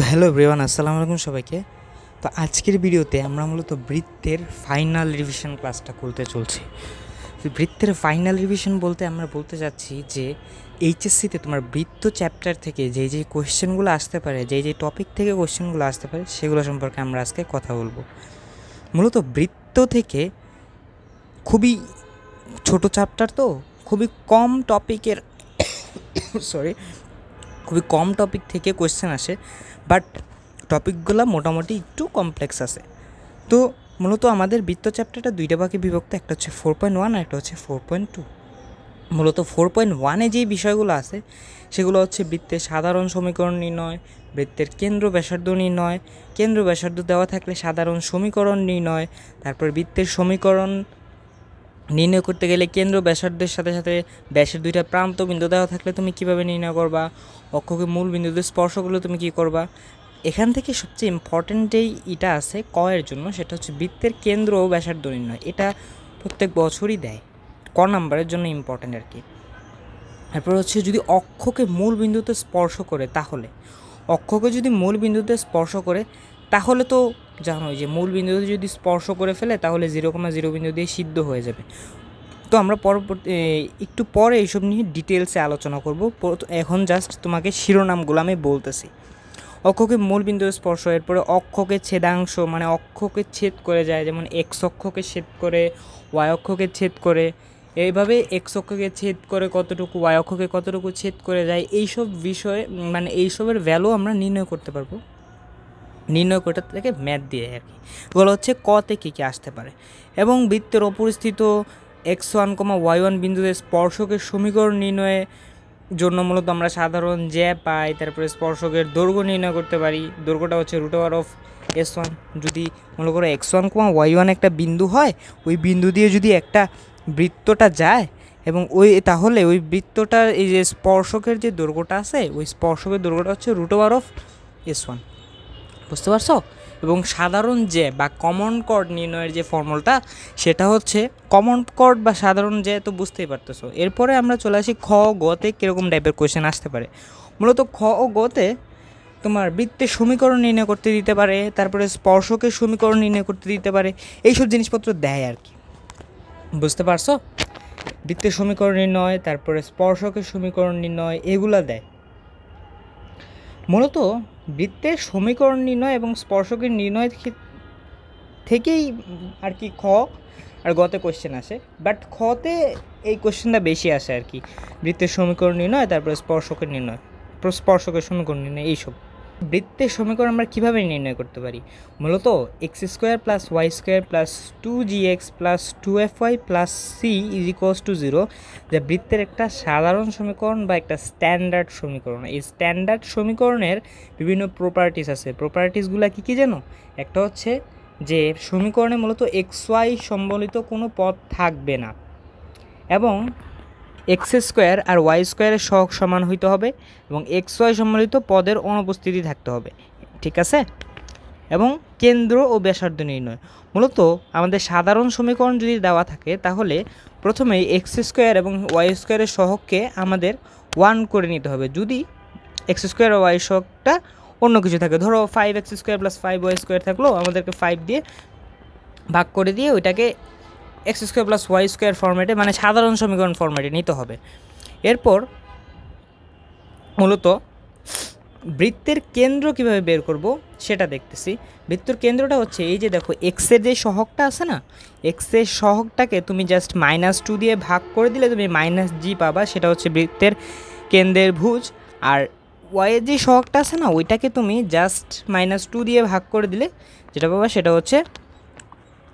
Hello everyone, আসসালামু আলাইকুম সবাইকে। তো আজকের ভিডিওতে আমরা মূলত বৃত্তের ফাইনাল রিভিশন ক্লাসটা করতে চলছি। বৃত্তের ফাইনাল রিভিশন বলতে আমরা বলতে চাচ্ছি যে এইচএসসিতে তোমার বৃত্ত চ্যাপ্টার থেকে যে কোয়েশ্চেনগুলো আসতে পারে, যে টপিক থেকে কোয়েশ্চেনগুলো আসতে পারে সেগুলো সম্পর্কে আমরা আজকে কথা বলবো। মূলত বৃত্ত থেকে খুবই ছোট চ্যাপ্টার, তো খুবই কম টপিকের খুবই কম টপিক থেকে কোয়েশ্চেন আসে, বাট টপিকগুলো মোটামুটি একটু কমপ্লেক্স আছে। তো মূলত আমাদের বৃত্ত চ্যাপ্টারটা দুইটা ভাগে বিভক্ত, একটা হচ্ছে 4.1 আর একটা হচ্ছে 4.2। মূলত 4.1-এ যেই বিষয়গুলো আছে সেগুলো হচ্ছে বৃত্তের সাধারণ সমীকরণ নির্ণয়, বৃত্তের কেন্দ্র ব্যাসার্ধ নির্ণয়, কেন্দ্র ব্যাসার্ধ দেওয়া থাকলে সাধারণ সমীকরণ নির্ণয়, তারপর বৃত্তের সমীকরণ নির্ণয় করতে গেলে কেন্দ্র ব্যাসার্ধের সাথে সাথে ব্যাসের দুইটা প্রান্ত বিন্দু দেওয়া থাকলে তুমি কিভাবে নির্ণয় করবা, অক্ষকে মূল বিন্দুতে স্পর্শ করলে তুমি কী করবা। এখান থেকে সবচেয়ে ইম্পর্ট্যান্ট যেই এটা আছে এর জন্য, সেটা হচ্ছে বৃত্তের কেন্দ্র ও ব্যাসার্ধ নির্ণয়। এটা প্রত্যেক বছরই দেয়, নাম্বারের জন্য ইম্পর্ট্যান্ট আর কি। তারপর হচ্ছে যদি অক্ষকে মূল বিন্দুতে স্পর্শ করে, তাহলে অক্ষকে যদি মূল বিন্দুতে স্পর্শ করে তাহলে তো জানোই যে মূল বিন্দুতে যদি স্পর্শ করে ফেলে তাহলে 0,0 বিন্দু দিয়ে সিদ্ধ হয়ে যাবে। তো আমরা পরবর্তী একটু পরে এইসব নিয়ে ডিটেলসে আলোচনা করব। এখন জাস্ট তোমাকে শিরোনামগুলো আমি বলতেছি। অক্ষকে মূল বিন্দুতে স্পর্শ, এরপরে অক্ষকে ছেদাংশ মানে অক্ষকে ছেদ করে যায়, যেমন এক্স অক্ষকে ছেদ করে, ওয়াই অক্ষকে ছেদ করে, এইভাবে এক্স অক্ষকে ছেদ করে কতটুকু, ওয়াই অক্ষকে কতটুকু ছেদ করে যায়, এইসব বিষয়ে মানে এইসবের ভ্যালু আমরা নির্ণয় করতে পারবো, নির্ণয় করতে থেকে ম্যাথ দিয়ে আর কি। এগুলো হচ্ছে কতে কী কী আসতে পারে। এবং বৃত্তের অপরিস্থিত x1, y1 বিন্দুতে স্পর্শকের সমীকরণ নির্ণয়ের জন্য মূলত আমরা সাধারণ জ্যা পাই, তারপরে স্পর্শকের দৈর্ঘ্য নির্ণয় করতে পারি। দৈর্ঘ্যটা হচ্ছে √s1। যদি মনে করো x1, y1 একটা বিন্দু হয়, ওই বিন্দু দিয়ে যদি একটা বৃত্তটা যায় এবং তাহলে ওই বৃত্তটার এই যে স্পর্শকের যে দৈর্ঘ্যটা আছে, ওই স্পর্শকের দৈর্ঘ্যটা হচ্ছে √s1। বুঝতে পারছো? এবং সাধারণ জ্যা বা কমন কর্ড নির্ণয়ের যে ফর্মুলাটা, সেটা হচ্ছে কমন কর্ড বা সাধারণ জ্যা, তো বুঝতেই পারতেছো। এরপরে আমরা চলে আসি খ ও গতে কীরকম টাইপের কোয়েশ্চেন আসতে পারে। মূলত খ ও গতে তোমার বৃত্তের সমীকরণ নির্ণয় করতে দিতে পারে, তারপরে স্পর্শকের সমীকরণ নির্ণয় করতে দিতে পারে, এইসব জিনিসপত্র দেয় আর কি। বুঝতে পারছো? বৃত্তের সমীকরণ নির্ণয়, তারপরে স্পর্শকের সমীকরণ নির্ণয়, এগুলা দেয়। মূলত বৃত্তের সমীকরণ নির্ণয় এবং স্পর্শকের নির্ণয় থেকেই আর কি খ আর গতে কোয়েশ্চেন আসে, বাট খতে এই কোয়েশ্চেনটা বেশি আসে আর কি। বৃত্তের সমীকরণ নির্ণয়, তারপরে স্পর্শকের নির্ণয়, স্পর্শকের সমীকরণ নির্ণয়, এইসব। বৃত্তের সমীকরণ আমরা কীভাবে নির্ণয় করতে পারি? মূলত x² + y² + 2gx + 2fy + c = 0, যা বৃত্তের একটা সাধারণ সমীকরণ বা একটা স্ট্যান্ডার্ড সমীকরণ। এই স্ট্যান্ডার্ড সমীকরণের বিভিন্ন প্রপার্টিস আছে। প্রপার্টিসগুলো কী কী জানো? একটা হচ্ছে যে সমীকরণে মূলত xy সম্বলিত কোনো পদ থাকবে না, এবং x² আর y² এর সহগ সমান হইতে হবে, এবং xy সম্বলিত পদের অনুপস্থিতি থাকতে হবে, ঠিক আছে? এবং কেন্দ্র ও ব্যাসার্ধ নির্ণয়। মূলত আমাদের সাধারণ সমীকরণ যদি দেওয়া থাকে তাহলে প্রথমেই x² এবং y² এর সহগকে আমাদের 1 করে নিতে হবে। যদি x² ও y সহগটা অন্য কিছু থাকে, ধরো 5x² + 5y² থাকলো, আমাদেরকে 5 দিয়ে ভাগ করে দিয়ে ওইটাকে x² + y² ফরম্যাটে মানে সাধারণ সমীকরণ ফরম্যাটে নিতে হবে। এরপর মূলত বৃত্তের কেন্দ্র কিভাবে বের করব সেটা দেখতেছি। বৃত্তের কেন্দ্রটা হচ্ছে এই যে দেখো, এক্সের যে সহগটা আছে না, এক্সের সহগটাকে তুমি জাস্ট -2 দিয়ে ভাগ করে দিলে তুমি -g পাবা, সেটা হচ্ছে বৃত্তের কেন্দ্রের ভুজ। আর ওয়াইয়ের যে সহগটা আছে না, ওইটাকে তুমি জাস্ট -2 দিয়ে ভাগ করে দিলে যেটা পাবা সেটা হচ্ছে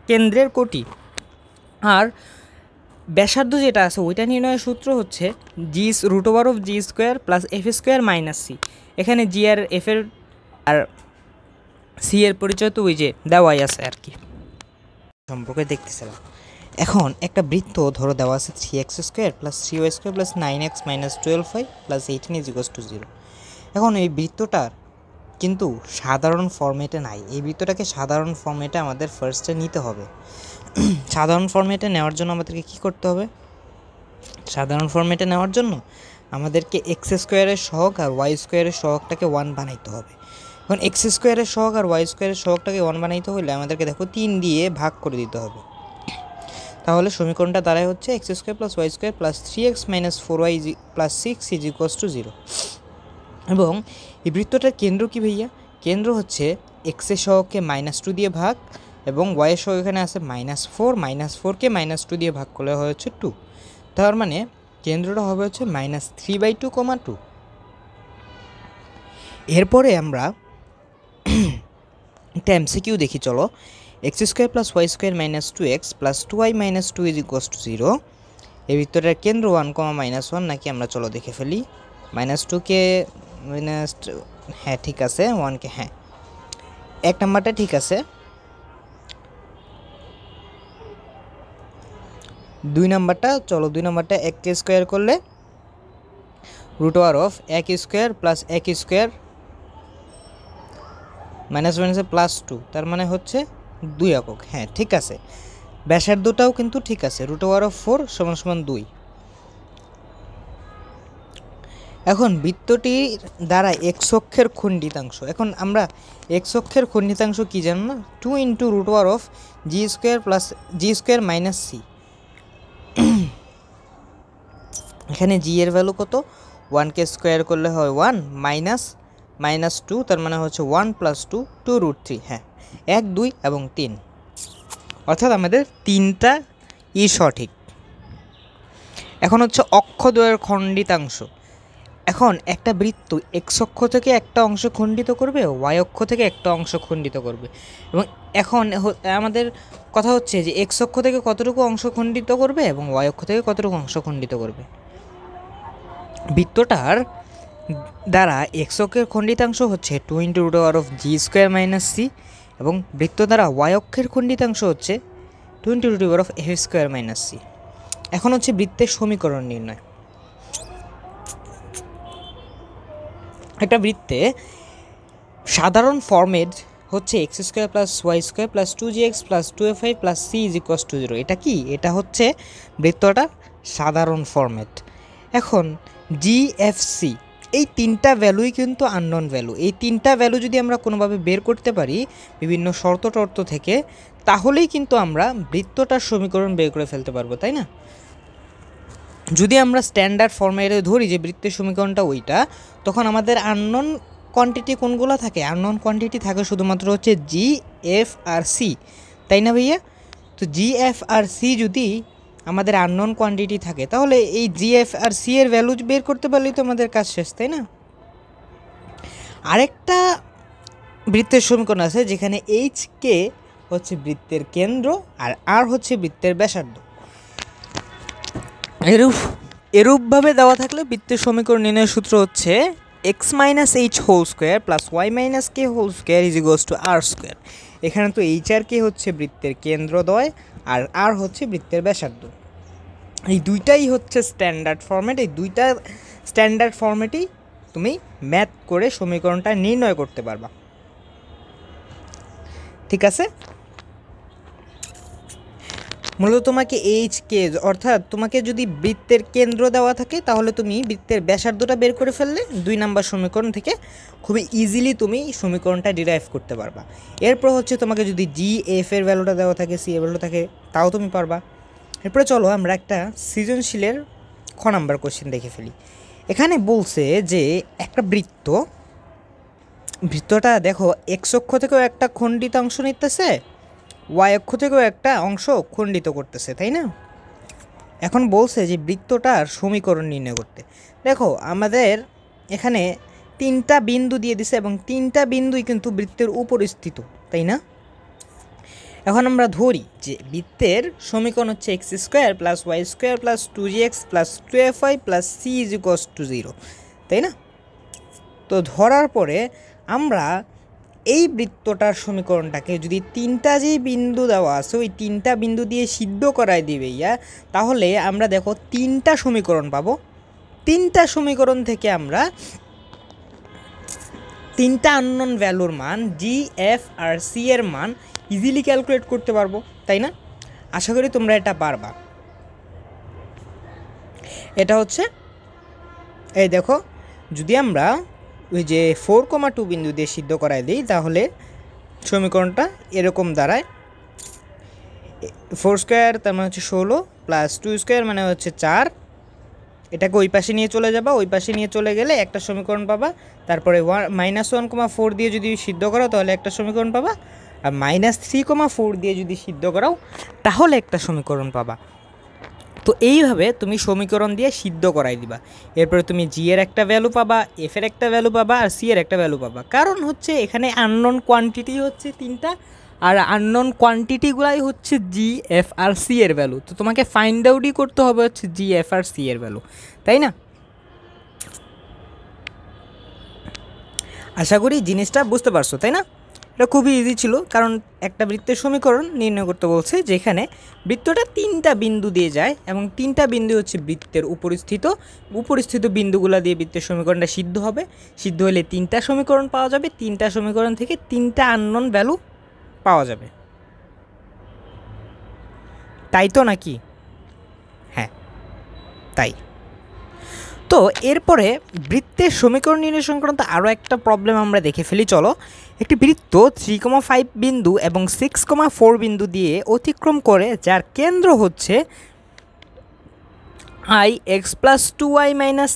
কেন্দ্রের কোটি। আর ব্যাসার্ধ যেটা আছে ওইটা নির্ণয়ের সূত্র হচ্ছে √g² + f² - c। এখানে জি আর এফ এর আর সি এর পরিচয় তো ওই যে দেওয়াই আছে আর কি, সম্পর্কে দেখতেছিলাম। এখন একটা বৃত্ত ধরো দেওয়া আছে 3x² + 3y² + 9x - 12y + 18 = 0। এখন এই বৃত্তটার কিন্তু সাধারণ ফরম্যাটে নাই। এই বৃত্তটাকে সাধারণ ফরম্যাটে আমাদের ফার্স্টে নিতে হবে। সাধারণ ফরম্যাটে নেওয়ার জন্য আমাদেরকে কী করতে হবে? সাধারণ ফরম্যাটে নেওয়ার জন্য আমাদেরকে এক্স স্কোয়ারের সহগ আর ওয়াই স্কোয়ারের সহগটাকে 1 বানাইতে হবে। এখন এক্স স্কোয়ারের সহগ আর ওয়াই স্কোয়ারের সহগটাকে 1 বানাইতে হলে আমাদেরকে দেখো 3 দিয়ে ভাগ করে দিতে হবে। তাহলে সমীকরণটা দাঁড়ায় হচ্ছে x square plus y square plus 3x minus 4y plus 6 is equals to 0। এবং এই বৃত্তটার কেন্দ্র কি ভাইয়া? কেন্দ্র হচ্ছে এক্সের সহগকে -2 দিয়ে ভাগ এবং ওয়াইয়ের সহগ এখানে আছে -4, -4কে -2 দিয়ে ভাগ করলে হয় হচ্ছে 2। তার মানে কেন্দ্রটা হবে হচ্ছে -3/2, 2। এরপরে আমরা একটা এমসিকিউ দেখি, চলো। X square plus y square minus 2x plus 2y minus 2 is equals to 0। এই ভিতরের কেন্দ্র 1, -1 নাকি আমরা চলো দেখে ফেলি। -2কে হ্যাঁ ঠিক আছে, 1কে হ্যাঁ, 1 নাম্বারটা ঠিক আছে। 2 নাম্বারটা চলো, 2 নাম্বারটা 1কে স্কোয়ার করলে root over of 1 square plus 1 square -1 plus 2, তার মানে হচ্ছে 2 একক। হ্যাঁ ঠিক আছে, ব্যাসার্ধটাও কিন্তু ঠিক আছে, রুট ওভার অফ 4 = 2। এখন বৃত্তটির দ্বারা এক্স অক্ষের খণ্ডিতাংশ, এখন আমরা এক্স অক্ষের খণ্ডিতাংশ কি জানো না? 2 × root over of g square plus g square minus c. এখানে জি এর ভ্যালু কত? 1কে স্কোয়ার করলে হয় 1 মাইনাস 2, তার মানে হচ্ছে 1 + 2, 2√3। হ্যাঁ 1, 2 এবং 3, অর্থাৎ আমাদের 3টা সঠিক। এখন হচ্ছে অক্ষদ্বয়ের খণ্ডিতাংশ। এখন একটা বৃত্ত এক্স অক্ষ থেকে একটা অংশ খণ্ডিত করবে, ওয়াই অক্ষ থেকে একটা অংশ খণ্ডিত করবে। এবং এখন আমাদের কথা হচ্ছে যে এক্স অক্ষ থেকে কতটুকু অংশ খণ্ডিত করবে এবং ওয়াই অক্ষ থেকে কতটুকু অংশ খণ্ডিত করবে। বৃত্তটার দ্বারা এক্স অক্ষের খণ্ডিতাংশ হচ্ছে 2 × root over of g square minus c এবং বৃত্ত দ্বারা ওয়াই অক্ষের খণ্ডিতাংশ হচ্ছে 2 × root over of f square minus c. এখন হচ্ছে বৃত্তের সমীকরণ নির্ণয়। একটা বৃত্তে সাধারণ ফর্মেট হচ্ছে x square plus y square plus 2gx plus 2fy plus c is equals to 0। এটা কি? এটা হচ্ছে বৃত্তটার সাধারণ ফর্মেট। এখন জিএফসি, এই 3টা ভ্যালুই কিন্তু আননোন ভ্যালু। এই 3টা ভ্যালু যদি আমরা কোনোভাবে বের করতে পারি বিভিন্ন শর্ত টর্ত থেকে, তাহলেই কিন্তু আমরা বৃত্তটার সমীকরণ বের করে ফেলতে পারবো, তাই না? যদি আমরা স্ট্যান্ডার্ড ফর্মেটে ধরি যে বৃত্তের সমীকরণটা ওইটা, তখন আমাদের আননোন কোয়ান্টিটি কোনগুলো থাকে? আননোন কোয়ান্টিটি থাকে শুধুমাত্র হচ্ছে জি, এফ আর সি, তাই না ভাইয়া? তো জি, এফ আর সি যদি আমাদের আননোন কোয়ান্টিটি থাকে, তাহলে এই জি, এফ আর সি এর ভ্যালু বের করতে পারলেই তো আমাদের কাজ শেষ, তাই না? আরেকটা বৃত্তের সমীকরণ আছে যেখানে এইচ কে হচ্ছে বৃত্তের কেন্দ্র আর আর হচ্ছে বৃত্তের ব্যাসার্ধ। এরূপভাবে দেওয়া থাকলে বৃত্তের সমীকরণ নির্ণয়ের সূত্র হচ্ছে x minus h whole square plus y minus k whole square is equals to r square. এখানে তো এইচ আর কে হচ্ছে বৃত্তের কেন্দ্রদ্বয় আর আর হচ্ছে বৃত্তের ব্যাসার্ধ। এই দুইটাই হচ্ছে স্ট্যান্ডার্ড ফর্মেট। এই দুইটা স্ট্যান্ডার্ড ফর্মেটেই তুমি ম্যাথ করে সমীকরণটা নির্ণয় করতে পারবা, ঠিক আছে? মূলত তোমাকে এইচ কে, অর্থাৎ তোমাকে যদি বৃত্তের কেন্দ্র দেওয়া থাকে তাহলে তুমি বৃত্তের ব্যাসার্ধটা বের করে ফেললে 2 নাম্বার সমীকরণ থেকে খুবই ইজিলি তুমি সমীকরণটা ডিরাইভ করতে পারবা। এরপর হচ্ছে তোমাকে যদি জি, এফ এর ভ্যালুটা দেওয়া থাকে, সি এর ভ্যালু থাকে, তাও তুমি পারবা। এরপরে চলো আমরা একটা সৃজনশীলের খ নাম্বার কোশ্চেন দেখে ফেলি। এখানে বলছে যে একটা বৃত্তটা দেখো এক্স অক্ষ থেকেও একটা খণ্ডিত অংশ নিতেছে, ওয়াই অক্ষ থেকেও একটা অংশ খণ্ডিত করতেছে, তাই না? এখন বলছে যে বৃত্তটার সমীকরণ নির্ণয় করতে। দেখো আমাদের এখানে 3টা বিন্দু দিয়ে দিছে এবং 3টা বিন্দুই কিন্তু বৃত্তের উপর স্থিত, তাই না? এখন আমরা ধরি যে বৃত্তের সমীকরণ হচ্ছে x square plus y square plus 2gx plus 2fy plus c is equals to 0, তাই না? তো ধরার পরে আমরা এই বৃত্তটার সমীকরণটাকে যদি 3টা যেই বিন্দু দেওয়া আছে ওই 3টা বিন্দু দিয়ে সিদ্ধ করাই দিবে তাহলে আমরা দেখো 3টা সমীকরণ পাবো। 3টা সমীকরণ থেকে আমরা 3টা আননোন ভ্যালুর মান জি, এফ আর সি এর মান ইজিলি ক্যালকুলেট করতে পারবো, তাই না? আশা করি তোমরা এটা পারবা। এটা হচ্ছে এই দেখো, যদি আমরা ওই যে 4,2 বিন্দু দিয়ে সিদ্ধ করাই দিই তাহলে সমীকরণটা এরকম দাঁড়ায়, 4 স্কোয়ার তার মানে হচ্ছে 16 প্লাস 2 স্কোয়ার মানে হচ্ছে 4। এটাকে ওই পাশে নিয়ে চলে যাবা, ওই পাশে নিয়ে চলে গেলে একটা সমীকরণ পাবা। তারপরে -1,4 দিয়ে যদি সিদ্ধ করো তাহলে একটা সমীকরণ পাবা, আর -3,4 দিয়ে যদি সিদ্ধ করাও তাহলে একটা সমীকরণ পাবা। তো এইভাবে তুমি সমীকরণ দিয়ে সিদ্ধ করাই দিবা। এরপরে তুমি জি এর একটা ভ্যালু পাবা, এফ এর একটা ভ্যালু পাবা, আর সি এর একটা ভ্যালু পাবা। কারণ হচ্ছে এখানে আননোন কোয়ান্টিটি হচ্ছে 3টা, আর আননোন কোয়ান্টিটিগুলাই হচ্ছে জি, এফ আর সি এর ভ্যালু। তো তোমাকে ফাইন্ড আউটই করতে হবে হচ্ছে জি, এফ আর সি এর ভ্যালু, তাই না? আশা করি জিনিসটা বুঝতে পারছো, তাই না? এটা খুবই ইজি ছিল, কারণ একটা বৃত্তের সমীকরণ নির্ণয় করতে বলছে যেখানে বৃত্তটা 3টা বিন্দু দিয়ে যায় এবং 3টা বিন্দু হচ্ছে বৃত্তের উপরিস্থিত বিন্দুগুলো দিয়ে বৃত্তের সমীকরণটা সিদ্ধ হবে। সিদ্ধ হলে 3টা সমীকরণ পাওয়া যাবে, 3টা সমীকরণ থেকে 3টা আননোন ভ্যালু পাওয়া যাবে, তাই তো নাকি? হ্যাঁ, তাই। তো এরপরে বৃত্তের সমীকরণ নির্ণয় সংক্রান্ত আরও একটা প্রবলেম আমরা দেখে ফেলি, চলো। একটি বৃত্ত 3,5 বিন্দু এবং 6,4 বিন্দু দিয়ে অতিক্রম করে, যার কেন্দ্র হচ্ছে i(x+2y - 10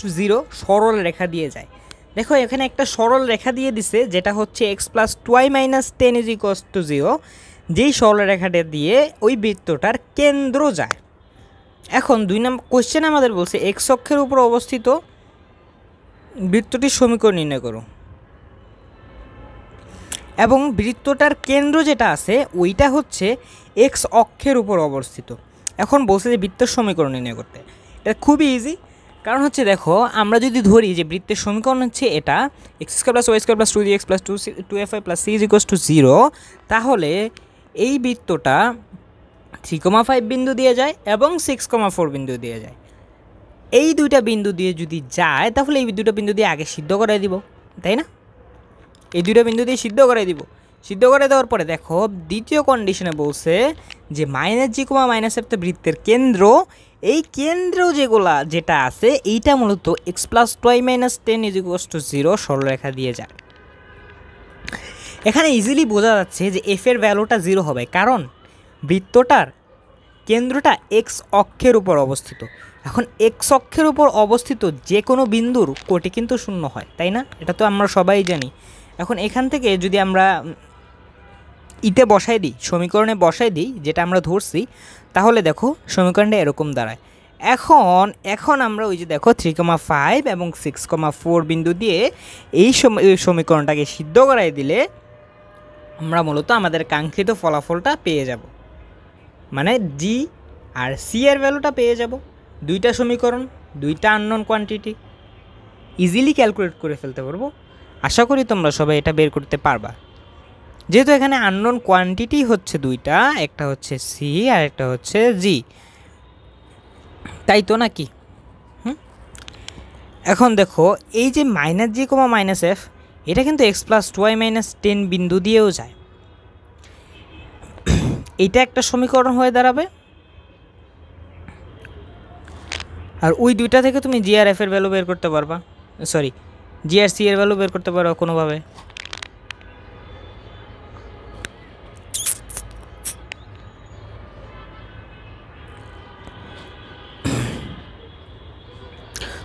= 0) সরল রেখা দিয়ে যায়। দেখো এখানে একটা সরল রেখা দিয়ে দিছে যেটা হচ্ছে x+2y - 10 = 0, যেই সরল রেখাটা দিয়ে ওই বৃত্তটার কেন্দ্র যায়। এখন 2 নম্বর কোশ্চেন আমাদের বলছে এক্স অক্ষের উপর অবস্থিত বৃত্তটির সমীকরণ নির্ণয় করো, এবং বৃত্তটার কেন্দ্র যেটা আছে ওইটা হচ্ছে এক্স অক্ষের উপর অবস্থিত। এখন বলছে যে বৃত্তের সমীকরণ নির্ণয় করতে। এটা খুবই ইজি, কারণ হচ্ছে দেখো আমরা যদি ধরি যে বৃত্তের সমীকরণ হচ্ছে এটা x² + y² + 2gx + 2fy + c = 0, তাহলে এই বৃত্তটা 3,5 বিন্দু দিয়ে যায় এবং 6,4 বিন্দু দিয়ে যায়। এই দুইটা বিন্দু দিয়ে যদি যায় তাহলে এই দুটো বিন্দু দিয়ে আগে সিদ্ধ করাই দিব, তাই না? এই দুইটা বিন্দু দিয়ে সিদ্ধ করাই দিব। সিদ্ধ করে দেওয়ার পরে দেখো দ্বিতীয় কন্ডিশনে বলছে যে -g, -f তো বৃত্তের কেন্দ্র, এই কেন্দ্র যেটা আছে এইটা মূলত x+2y - 10 = 0 সরলরেখা দিয়ে যায়। এখানে ইজিলি বোঝা যাচ্ছে যে এফ এর ভ্যালুটা 0 হবে, কারণ বৃত্তটার কেন্দ্রটা এক্স অক্ষের উপর অবস্থিত। এখন এক্স অক্ষের উপর অবস্থিত যে কোনো বিন্দুর কোটি কিন্তু 0 হয়, তাই না? এটা তো আমরা সবাই জানি। এখন এখান থেকে যদি আমরা বসাই দিই, সমীকরণে বসাই দিই যেটা আমরা ধরছি, তাহলে দেখো সমীকরণটা এরকম দাঁড়ায়। এখন আমরা ওই যে দেখো 3,5 এবং 6,4 বিন্দু দিয়ে এই সমীকরণটাকে সিদ্ধ করাই দিলে আমরা মূলত আমাদের কাঙ্ক্ষিত ফলাফলটা পেয়ে যাব, মানে জি আর সি এর ভ্যালুটা পেয়ে যাব। দুইটা সমীকরণ, দুইটা আননোন কোয়ান্টিটি, ইজিলি ক্যালকুলেট করে ফেলতে পারবো। আশা করি তোমরা সবাই এটা বের করতে পারবা, যেহেতু এখানে আননোন কোয়ান্টিটি হচ্ছে দুইটা, একটা হচ্ছে সি আর একটা হচ্ছে জি, তাই তো নাকি? এখন দেখো এই যে -g, -f এটা কিন্তু x+2y - 10 বিন্দু দিয়েও যায়। এইটা একটা সমীকরণ হয়ে দাঁড়াবে, আর ওই দুইটা থেকে তুমি জি আর এফ এর ভ্যালু বের করতে পারবা, সরি জি আর সি এর ভ্যালু বের করতে পারবা কোনোভাবে।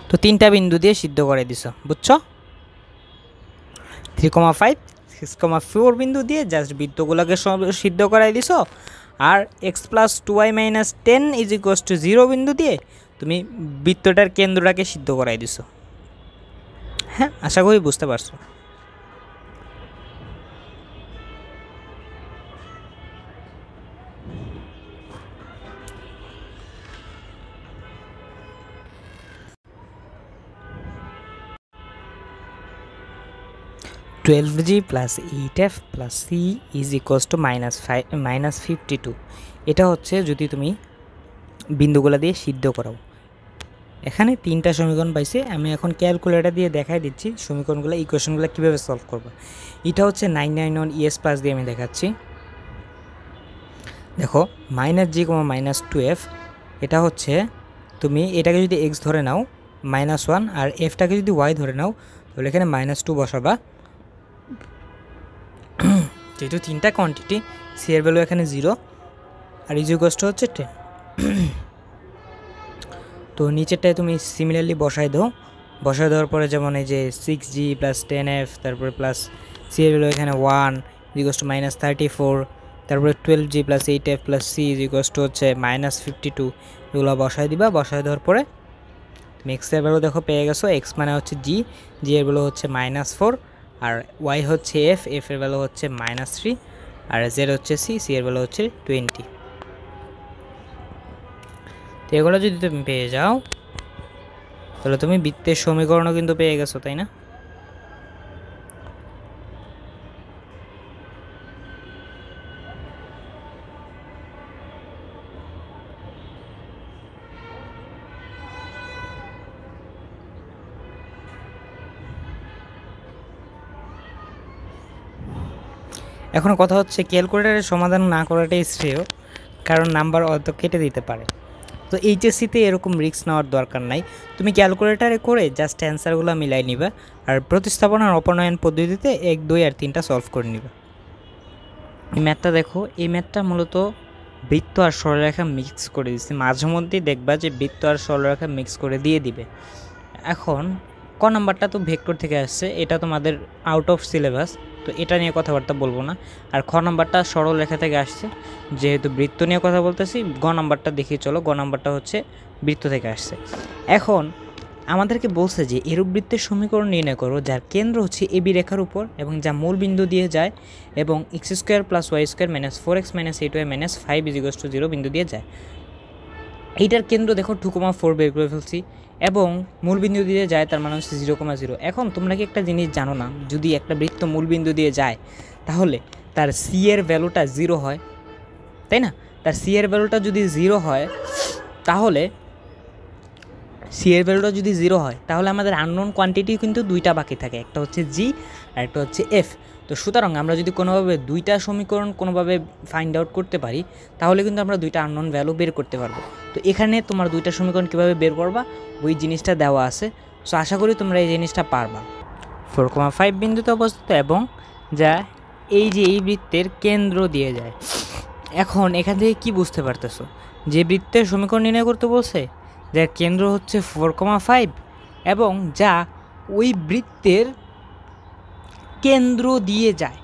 তো 3টা বিন্দু দিয়ে সিদ্ধ করে দিছ, বুঝছো? 3,5, 6,4 বিন্দু দিয়ে জাস্ট বৃত্তগুলোকে সব সিদ্ধ করাই দিছো, আর x+2y - 10 = 0 বিন্দু দিয়ে তুমি বৃত্তটার কেন্দ্রটাকে সিদ্ধ করাই দিছো। হ্যাঁ, আশা করি বুঝতে পারছো। (12g + 8f + c = -52) এটা হচ্ছে যদি তুমি বিন্দুগুলো দিয়ে সিদ্ধ করাও। এখানে 3টা সমীকরণ পাইছে, আমি এখন ক্যালকুলেটর দিয়ে দেখাই দিচ্ছি সমীকরণগুলো, ইকুয়েশনগুলো কীভাবে সলভ করবা। এটা হচ্ছে 991 ES+ দিয়ে আমি দেখাচ্ছি। দেখো -g, -2f এটা হচ্ছে, তুমি এটাকে যদি x ধরে নাও -1, আর এফটাকে যদি ওয়াই ধরে নাও তাহলে এখানে -2 বসাবা। যেহেতু 3টা কোয়ান্টিটি, সি এর ভ্যালু এখানে 0 আর ইজিকস্ট হচ্ছে 10। তো নিচেরটায় তুমি সিমিলারলি বসাই দাও। বসাই দেওয়ার পরে যেমন এই যে 6g + 10f, তারপরে প্লাস সি এর ভ্যালু এখানে 1 ইজিকস্ট -34, তারপরে 12g + 8f + c ইজিকস্ট হচ্ছে -52। এগুলো বসাই দিবা। বসাই দেওয়ার পরে তুমি এক্স এর ভ্যালু দেখো পেয়ে গেছো। এক্স মানে হচ্ছে জি, জি এর ভ্যালু হচ্ছে -4, আর ওয়াই হচ্ছে এফ, এফ এর ভ্যালু হচ্ছে -3, আর জেড হচ্ছে সি, সি এর ভ্যালু হচ্ছে 20। তো এগুলো যদি তুমি পেয়ে যাও তাহলে তুমি বৃত্তের সমীকরণও কিন্তু পেয়ে গেছো, তাই না? এখন কথা হচ্ছে ক্যালকুলেটারের সমাধান না করাটাই শ্রেয়, কারণ নাম্বার হয়তো কেটে দিতে পারে। তো এইচএসসিতে এরকম রিস্ক নেওয়ার দরকার নাই। তুমি ক্যালকুলেটারে করে জাস্ট অ্যান্সারগুলো মিলাই নিবা, আর প্রতিস্থাপনার অপনয়ন পদ্ধতিতে 1, 2 আর 3টা সলভ করে নিবা। এই ম্যাথটা দেখো, এই ম্যাথটা মূলত বৃত্ত আর সরলরেখা মিক্স করে দিচ্ছে। মাঝে মধ্যেই দেখবা যে বৃত্ত আর সরলরেখা মিক্স করে দিয়ে দিবে। এখন ক নাম্বারটা তো ভেক্টর থেকে আসছে, এটা তোমাদের আউট অফ সিলেবাস, তো এটা নিয়ে কথাবার্তা বলবো না। আর খ নাম্বারটা সরলরেখা থেকে আসছে, যেহেতু বৃত্ত নিয়ে কথা বলতেছি। গ নাম্বারটা দেখি চলো। গ নাম্বারটা হচ্ছে বৃত্ত থেকে আসছে। এখন আমাদেরকে বলছে যে এরূপ বৃত্তের সমীকরণ নির্ণয় করো যার কেন্দ্র হচ্ছে এবি রেখার উপর এবং যা মূল বিন্দু দিয়ে যায় এবং x² + y² - 4x - 8y - 5 = 0 বিন্দু দিয়ে যায়। এইটার কেন্দ্র দেখো 2,4 বের করে ফেলছি এবং মূল বিন্দু দিয়ে যায়, তার মানে হচ্ছে 0,0। এখন তোমরা কি একটা জিনিস জানো না, যদি একটা বৃত্ত মূল বিন্দু দিয়ে যায় তাহলে তার সি এর ভ্যালুটা 0 হয়, তাই না? তার সি এর ভ্যালুটা যদি 0 হয় তাহলে আমাদের আননোন কোয়ান্টিটি কিন্তু দুইটা বাকি থাকে, একটা হচ্ছে জি আর একটা হচ্ছে এফ। তো সুতরাং আমরা যদি কোনোভাবে দুইটা সমীকরণ কোনোভাবে ফাইন্ড আউট করতে পারি তাহলে কিন্তু আমরা দুইটা আননোন ভ্যালু বের করতে পারবো। তো এখানে তোমার দুইটা সমীকরণ কীভাবে বের করবা ওই জিনিসটা দেওয়া আছে। সো আশা করি তোমরা এই জিনিসটা পারবা। 4,5 বিন্দুতে অবস্থিত এবং যা এই যে এই বৃত্তের কেন্দ্র দিয়ে যায়। এখন এখান থেকে কি বুঝতে পারতেছো, যে বৃত্তের সমীকরণ নির্ণয় করতে বলছে যার কেন্দ্র হচ্ছে 4,5 এবং যা ওই বৃত্তের কেন্দ্র দিয়ে যায়।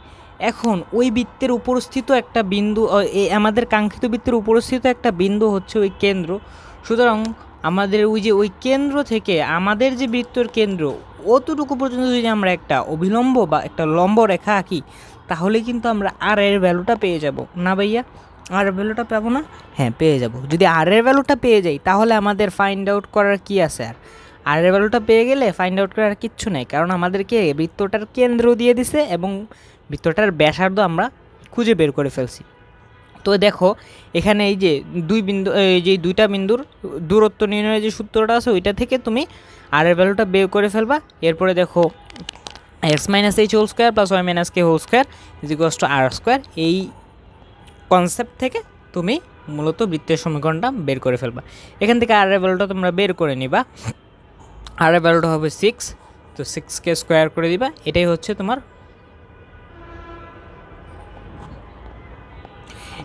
এখন ওই বৃত্তের উপরস্থিত একটা বিন্দু, আমাদের কাঙ্ক্ষিত বৃত্তের উপরস্থিত একটা বিন্দু হচ্ছে ওই কেন্দ্র। সুতরাং আমাদের ওই কেন্দ্র থেকে আমাদের যে বৃত্তের কেন্দ্র অতটুকু পর্যন্ত যদি আমরা একটা অভিলম্ব বা একটা লম্ব রেখা আঁকি তাহলে কিন্তু আমরা আর এর ভ্যালুটা পেয়ে যাব। না ভাইয়া, আর এর ভ্যালুটা পাবো না? হ্যাঁ, পেয়ে যাব। যদি আর এর ভ্যালুটা পেয়ে যাই তাহলে আমাদের ফাইন্ড আউট করার কি আছে? আর এর ভ্যালুটা পেয়ে গেলে ফাইন্ড আউট করার কিচ্ছু নেই, কারণ আমাদেরকে বৃত্তটার কেন্দ্র দিয়ে দিছে এবং বৃত্তটার ব্যাসার্ধ আমরা খুঁজে বের করে ফেলছি। তো দেখো এখানে এই যে দুইটা বিন্দুর দূরত্ব নির্ণয়ের যে সূত্রটা আছে ওইটা থেকে তুমি আর এর ভ্যালুটা বের করে ফেলবা। এরপরে দেখো x - h² + y - k² = r²। এই কনসেপ্ট থেকে তুমি মূলত বৃত্তের সমীকরণটা বের করে ফেলবা। এখান থেকে আর এর ভ্যালুটা তোমরা বের করে নিবা। আর এর ভ্যালুটা হবে 6, তো 6কে স্কোয়ার করে দিবা। এটাই হচ্ছে তোমার,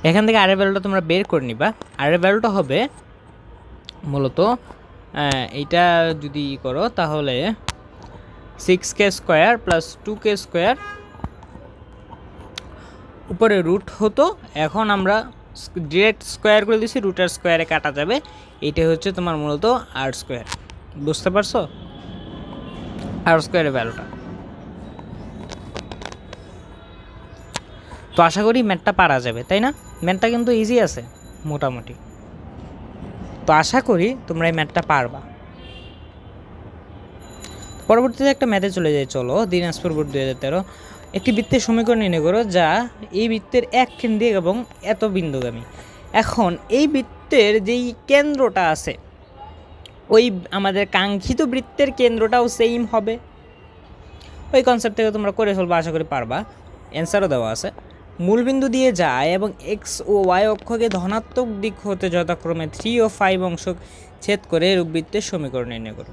এখান থেকে আর এর ভ্যালুটা তোমরা বের করে নিবা। আর এর ভ্যালুটা হবে মূলত এইটা যদি করো তাহলে 6k² + 2k², উপরে রুট হতো, এখন আমরা ডিরেক্ট স্কোয়ার করে দিচ্ছি, রুটের স্কোয়ারে কাটা যাবে। এইটাই হচ্ছে তোমার মূলত r²। বুঝতে পারছো r² ভ্যালুটা? তো আশা করি ম্যাথটা পারা যাবে, তাই না? ম্যাথটা কিন্তু ইজি আছে মোটামুটি। তো আশা করি তোমরা এই ম্যাথটা পারবা। পরবর্তীতে একটা ম্যাথে চলে যায়, চলো। দিনাজপুর বোর্ড 2013। একটি বৃত্তের সমীকরণ নির্ণয় করো যা এই বৃত্তের এক কেন্দ্রিক এবং এত বিন্দুগামী। এখন এই বৃত্তের যেই কেন্দ্রটা আছে ওই আমাদের কাঙ্ক্ষিত বৃত্তের কেন্দ্রটাও সেম হবে। ওই কনসেপ্ট থেকে তোমরা করে ফেলবা, আশা করি পারবা। অ্যান্সারও দেওয়া আছে। মূলবিন্দু দিয়ে যায় এবং এক্স ও ওয়াই অক্ষকে ধনাত্মক দিক হতে যথাক্রমে 3 ও 5 অংশ ছেদ করে এরূপ বৃত্তের সমীকরণ নির্ণয় করো।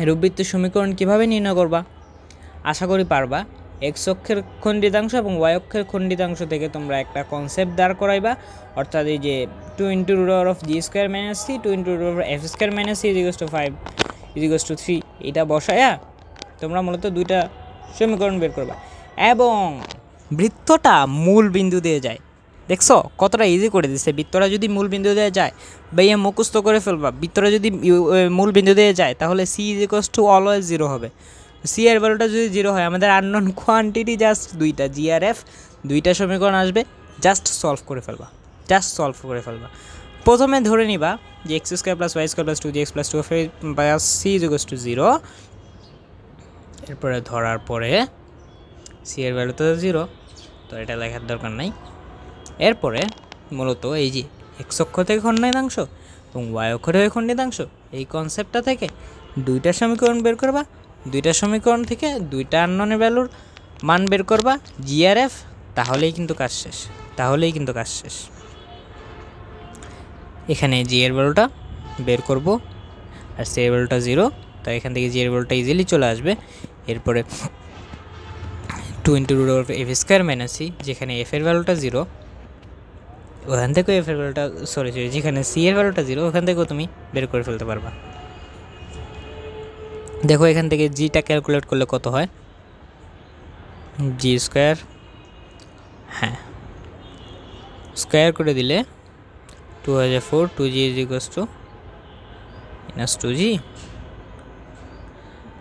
রূপবৃত্তের সমীকরণ কিভাবে নির্ণয় করবা? আশা করি পারবা। এক্স অক্ষের খণ্ডিতাংশ এবং ওয়াই অক্ষের খণ্ডিতাংশ থেকে তোমরা একটা কনসেপ্ট দাঁড় করাইবা, অর্থাৎ এই যে 2 × g² - c 2 × f² - c = 5 = 3 এটা বসায়া তোমরা মূলত দুইটা সমীকরণ বের করবা এবং বৃত্তটা মূল বিন্দু দিয়ে যায়। দেখছো কতটা ইজি করে দিচ্ছে। বৃত্তটা যদি মূল বিন্দু দিয়ে যায় ভাইয়া মুখস্থ করে ফেলবা। বৃত্তটা যদি মূল বিন্দু দিয়ে যায় তাহলে c অলওয়েজ 0 হবে। সি এর ভ্যালুটা যদি 0 হয় আমাদের আননোন কোয়ান্টিটি জাস্ট দুইটা, জি আর এফ, দুইটা সমীকরণ আসবে, জাস্ট সলভ করে ফেলবা। প্রথমে ধরে নিবা যে x² + y² + 2gx + 2f c = 0। এরপরে ধরার পরে সি এর ভ্যালু তো 0, তো এটা লেখার দরকার নাই। এরপরে মূলত এই যে এক্স অক্ষ থেকে খণ্ডিতাংশ এবং ওয়াই অক্ষ থেকে খণ্ডিতাংশ, এই কনসেপ্টটা থেকে দুইটা সমীকরণ বের করবা। দুইটা সমীকরণ থেকে দুইটা আননোনের ভ্যালুর মান বের করবা, জি আর এফ, তাহলেই কিন্তু কাজ শেষ। এখানে জি এর ভ্যালুটা বের করব আর সি এর ভ্যালুটা 0, তাই এখান থেকে জি এর ভ্যালুটা ইজিলি চলে আসবে। এরপরে 2 × f² - c, যেখানে এফ এর ভ্যালুটা 0, ওখান থেকেও এফ এর ভ্যালুটা যেখানে সি এর ভ্যালুটা 0 ওখান থেকেও তুমি বের করে ফেলতে পারবা। দেখো এখান থেকে জিটা ক্যালকুলেট করলে কত হয়, g², হ্যাঁ স্কোয়ার করে দিলে 2004 2g = -2g,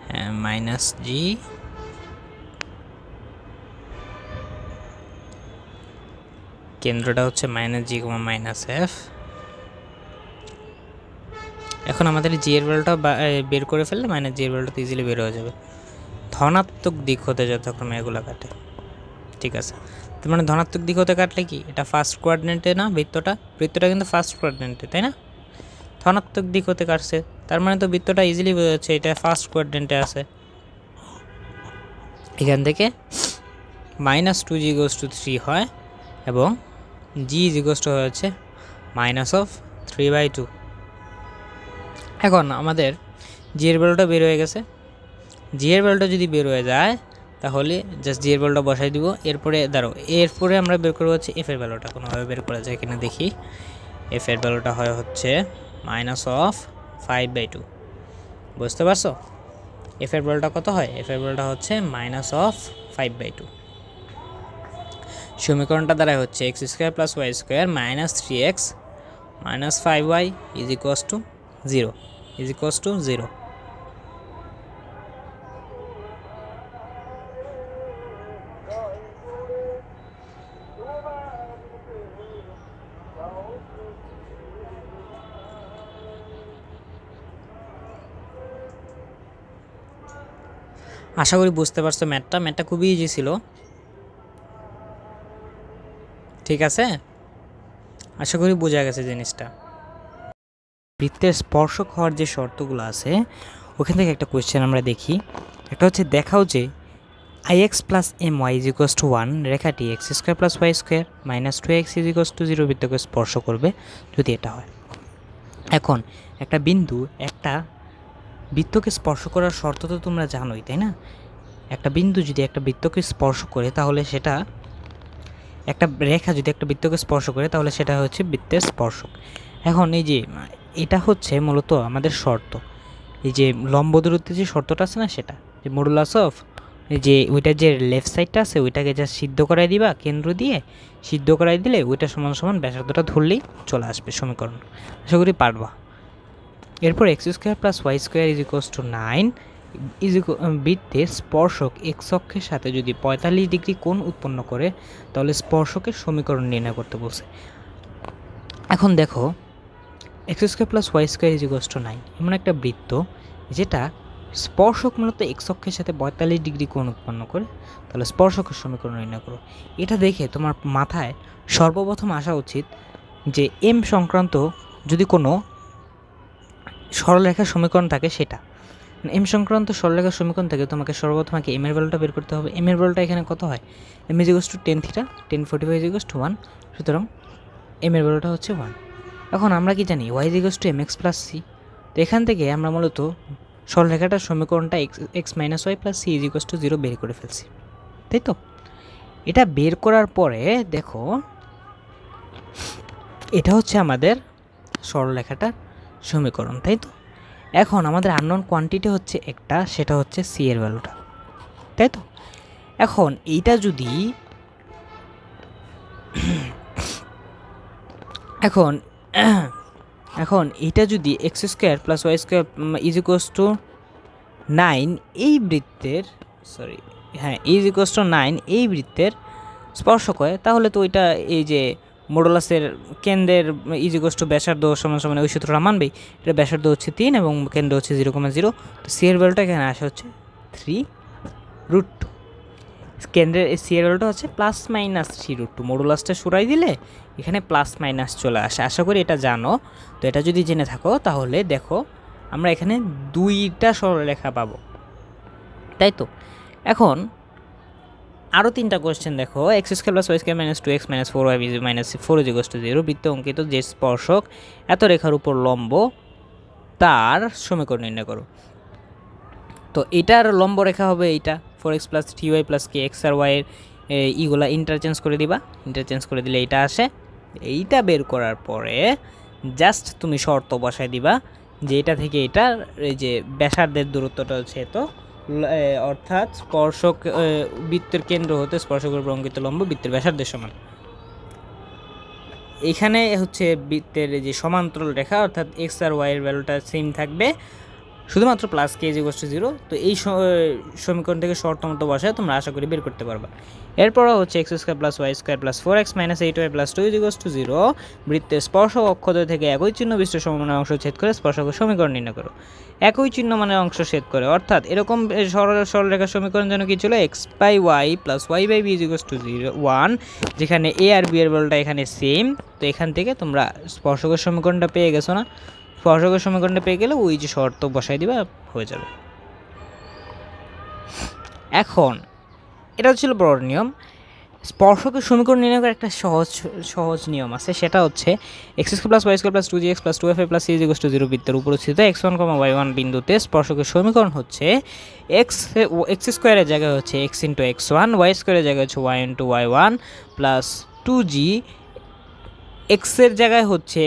হ্যাঁ -g, কেন্দ্রটা হচ্ছে -g, -f। এখন আমাদের জি এর ভ্যালুটা বের করে ফেললে -g এর ভ্যালুটা ইজিলি বের হয়ে যাবে। ধনাত্মক দিক হতে যথাক্রমে এগুলো কাটে, ঠিক আছে। তার মানে ধনাত্মক দিক হতে কাটলে কি এটা ফার্স্ট কোয়াড্রেন্টে না? বৃত্তটা কিন্তু ফার্স্ট কোয়াড্রেন্টে, তাই না? ধনাত্মক দিক হতে কাটছে, তার মানে তো বৃত্তটা ইজিলি বোঝা যাচ্ছে এটা ফার্স্ট কোয়াড্রেন্টে আছে। এখান থেকে -2g = 3 হয় এবং g হচ্ছে -3/2। এখন আমাদের জি এর ভ্যালুটা বের হয়ে গেছে। জি এর ভ্যালুটা যদি বের হয়ে যায় তাহলে জাস্ট জি এর ভ্যালুটা বসাই দিব। এরপরে আমরা বের করবো হচ্ছে এফ এর ভ্যালুটা। কোনোভাবে বের করা যায় কিনা দেখি। এফ এর ভ্যালুটা হয় হচ্ছে -5/2, বুঝতে পারছো? এফ এর ভ্যালুটা কত হয়? এফ এর ভ্যালুটা হচ্ছে -5/2। সমীকরণটা দ্বারা হচ্ছে x² + y² - 3x - 5y = 0। আশা করি বুঝতে পারছো। ম্যাথটা খুবই ইজি ছিল, ঠিক আছে? আশা করি বোঝা গেছে জিনিসটা। বৃত্তের স্পর্শক হওয়ার যে শর্তগুলো আছে ওখান থেকে একটা কোয়েশ্চেন আমরা দেখি। একটা হচ্ছে দেখাও যে ix + my = 1 রেখাটি x² + y² - 2x = 0 বৃত্তকে স্পর্শ করবে যদি এটা হয়। এখন একটা বৃত্তকে স্পর্শ করার শর্ত তো তোমরা জানোই, তাই না? একটা বিন্দু যদি একটা বৃত্তকে স্পর্শ করে তাহলে সেটা, একটা রেখা যদি একটা বৃত্তকে স্পর্শ করে তাহলে সেটা হচ্ছে বৃত্তের স্পর্শক। এখন এই যে এটা হচ্ছে মূলত আমাদের শর্ত। এই যে লম্ব দূরত্বের যে শর্তটা আছে না, সেটা যে মডুলাস অফ এই যে ওইটা যে লেফট সাইডটা আছে ওইটাকে যা সিদ্ধ করাই দিবা, কেন্দ্র দিয়ে সিদ্ধ করাই দিলে ওইটা সমান ব্যাসার্ধটা ধরলেই চলে আসবে সমীকরণ। আশা করি পারবা। এরপর x² + y² = 9 বৃত্তের স্পর্শক এক্স অক্ষের সাথে যদি 45 ডিগ্রি কোণ উৎপন্ন করে তাহলে স্পর্শকের সমীকরণ নির্ণয় করতে বলছে। এখন দেখো x² + y² = 9 এমন একটা বৃত্ত যেটা স্পর্শক মূলত এক্স অক্ষের সাথে 45 ডিগ্রি কোণ উৎপন্ন করে, তাহলে স্পর্শকের সমীকরণ নির্ণয় করো। এটা দেখে তোমার মাথায় সর্বপ্রথম আসা উচিত যে এম সংক্রান্ত যদি কোনো সরলরেখার সমীকরণ থাকে, সেটা এম সংক্রান্ত সরলরেখার সমীকরণ থাকে তোমাকে সর্বপ্রথম এম এর ভ্যালুটা বের করতে হবে। এম এর ভ্যালুটা এখানে কত হয়? m = tan θ, tan 45 = 1, সুতরাং এম এর ভ্যালুটা হচ্ছে 1। এখন আমরা কি জানি y = mx + c, তো এখান থেকে আমরা মূলত সরলরেখাটার সমীকরণটা x minus y plus c is equals to 0 বের করে ফেলছি, তাই তো? এটা বের করার পরে দেখো এটা হচ্ছে আমাদের সরলরেখাটার সমীকরণ, তাই তো? এখন আমাদের আননোন কোয়ান্টিটি হচ্ছে একটা, সেটা হচ্ছে সি এর ভ্যালুটা, তাই তো? এখন এইটা যদি এখন এইটা যদি x square plus y square is equals to 9 এই বৃত্তের ইজ ইকুয়ালস টু 9 এই বৃত্তের স্পর্শক হয়, তাহলে তো ওইটা এই যে মডুলাসের কেন্দ্রের ইজ ইকুয়ালস টু ব্যাসার্ধ সমান সমান ওই সূত্রটা মানবেই। এটা ব্যাসার্ধ হচ্ছে 3 এবং কেন্দ্র হচ্ছে 0,0। তো সি এর ভ্যালুটা এখানে আসে হচ্ছে 3√2। কেন্দ্রের সি এর ভ্যালুটা হচ্ছে প্লাস মাইনাস 3√2। মডুলাসটা সরাই দিলে এখানে প্লাস মাইনাস চলে আসে। আশা করি এটা জানো। তো এটা যদি জেনে থাকো তাহলে দেখো আমরা এখানে দুইটা সরলরেখা পাবো, তাই তো? এখন আরও 3টা কোয়েশ্চেন দেখো। X square plus y square minus 2x minus 4y minus 4 is equals to 0 বৃত্তে অঙ্কিত যে স্পর্শক এত রেখার উপর লম্ব তার সমীকরণ নির্ণয় করো। তো এটার লম্ব রেখা হবে এইটা 4x প্লাস 3y প্লাস কে এক্স আর ওয়াইয়ের ইগুলা ইন্টারচেঞ্জ করে দিবা। ইন্টারচেঞ্জ করে দিলে এইটা আসে। এইটা বের করার পরে জাস্ট তুমি শর্ত বসায় দিবা যে এটা থেকে এটা এই যে ব্যাসার্ধের দূরত্বটা হচ্ছে এত, অর্থাৎ স্পর্শক বৃত্তের কেন্দ্র হতে স্পর্শকের উপর অঙ্কিত লম্ব বৃত্তের ব্যাসার্ধের সমান। এখানে হচ্ছে বৃত্তের যে সমান্তরাল রেখা অর্থাৎ এক্স আর ওয়াইয়ের ভ্যালুটা সেম থাকবে, শুধুমাত্র plus K is equals to 0। তো এই সমীকরণ থেকে শর্ত মতো বসায় তোমরা আশা করি বের করতে পারবা। এরপরও হচ্ছে x square plus y square plus 4x minus 8y plus 2 is equals to 0 বৃত্তের স্পর্শক অক্ষদ্বয় থেকে একই চিহ্ন বিশিষ্ট সমমানের অংশ ছেদ করে স্পর্শকের সমীকরণ নির্ণয় করো। একই চিহ্ন মানের অংশ ছেদ করে, অর্থাৎ এরকম সরলরেখার সমীকরণ যেন কি ছিল x by y plus y by b is equals to 1, যেখানে এ আর বি এর ভ্যালুটা এখানে সেম। তো এখান থেকে তোমরা স্পর্শকের সমীকরণটা পেয়ে গেছো না? স্পর্শকের সমীকরণটা পেয়ে গেলে ওই যে শর্ত বসাই দিবা, হয়ে যাবে। এখন এটা ছিল বড় নিয়ম। স্পর্শকের সমীকরণ নির্ণয় করার একটা সহজ নিয়ম আছে, সেটা হচ্ছে x square plus y square plus 2gx plus 2fy plus c is equals to 0 বৃত্তের উপর স্থিত x1, y1 বিন্দুতে স্পর্শকের সমীকরণ হচ্ছে এক্স স্কোয়ারের জায়গায় হচ্ছে x ইন্টু x1, ওয়াই স্কোয়ারের জায়গায় হচ্ছে y into y1 plus 2g, এক্সের জায়গায় হচ্ছে